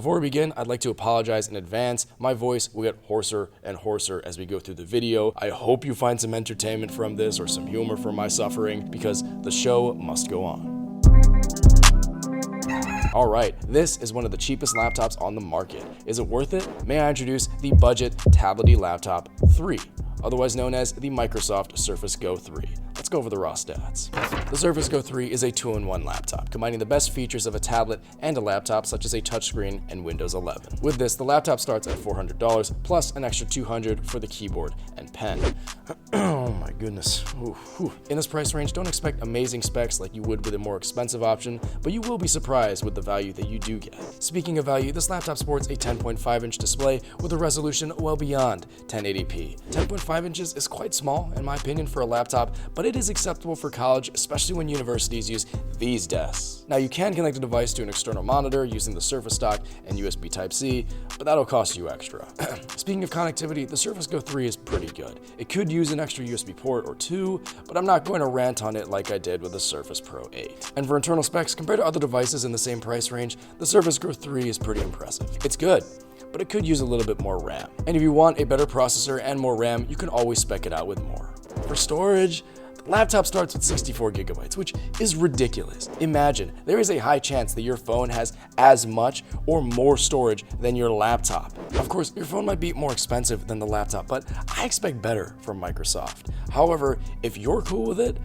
Before we begin, I'd like to apologize in advance. My voice will get hoarser and hoarser as we go through the video. I hope you find some entertainment from this or some humor from my suffering, because the show must go on. Alright, this is one of the cheapest laptops on the market. Is it worth it? May I introduce the Budget Tablety Laptop 3, otherwise known as the Microsoft Surface Go 3. Let's go over the raw stats. The Surface Go 3 is a 2-in-1 laptop, combining the best features of a tablet and a laptop, such as a touchscreen and Windows 11. With this, the laptop starts at $400 plus an extra $200 for the keyboard and pen. Oh my goodness. Ooh. In this price range, don't expect amazing specs like you would with a more expensive option, but you will be surprised with the value that you do get. Speaking of value, this laptop sports a 10.5-inch display with a resolution well beyond 1080p. 10.5 inches is quite small, in my opinion, for a laptop, but it is acceptable for college, especially when universities use these desks. Now, you can connect the device to an external monitor using the Surface Dock and USB Type-C, but that'll cost you extra. Speaking of connectivity, the Surface Go 3 is pretty good. It could use an extra USB port or two, but I'm not going to rant on it like I did with the Surface Pro 8. And for internal specs, compared to other devices in the same price range, the Surface Go 3 is pretty impressive. It's good, but it could use a little bit more RAM. And if you want a better processor and more RAM, you can always spec it out with more. For storage, the laptop starts with 64 gigabytes, which is ridiculous. Imagine, there is a high chance that your phone has as much or more storage than your laptop. Of course, your phone might be more expensive than the laptop, but I expect better from Microsoft. However, if you're cool with it,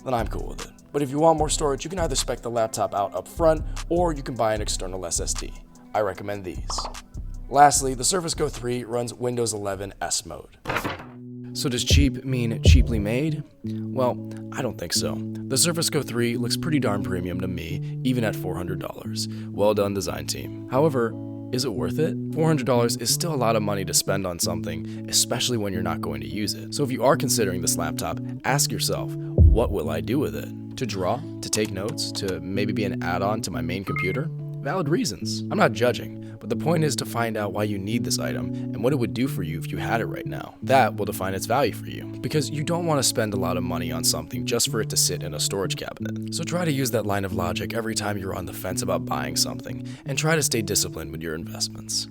then I'm cool with it. But if you want more storage, you can either spec the laptop out up front, or you can buy an external SSD. I recommend these. Lastly, the Surface Go 3 runs Windows 11 S mode. So does cheap mean cheaply made? Well, I don't think so. The Surface Go 3 looks pretty darn premium to me, even at $400. Well done, design team. However, is it worth it? $400 is still a lot of money to spend on something, especially when you're not going to use it. So if you are considering this laptop, ask yourself, what will I do with it? To draw? To take notes? To maybe be an add-on to my main computer? Valid reasons. I'm not judging, but the point is to find out why you need this item and what it would do for you if you had it right now. That will define its value for you, because you don't want to spend a lot of money on something just for it to sit in a storage cabinet. So try to use that line of logic every time you're on the fence about buying something, and try to stay disciplined with your investments.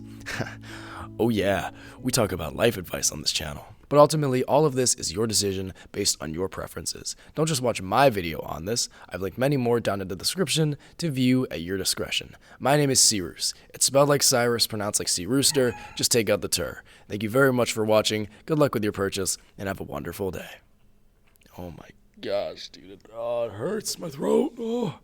Oh yeah, we talk about life advice on this channel. But ultimately, all of this is your decision based on your preferences. Don't just watch my video on this. I've linked many more down in the description to view at your discretion. My name is Cyrus. It's spelled like Cyrus, pronounced like sea rooster. Just take out the tur. Thank you very much for watching. Good luck with your purchase, and have a wonderful day. Oh my gosh, dude. It hurts my throat. Oh.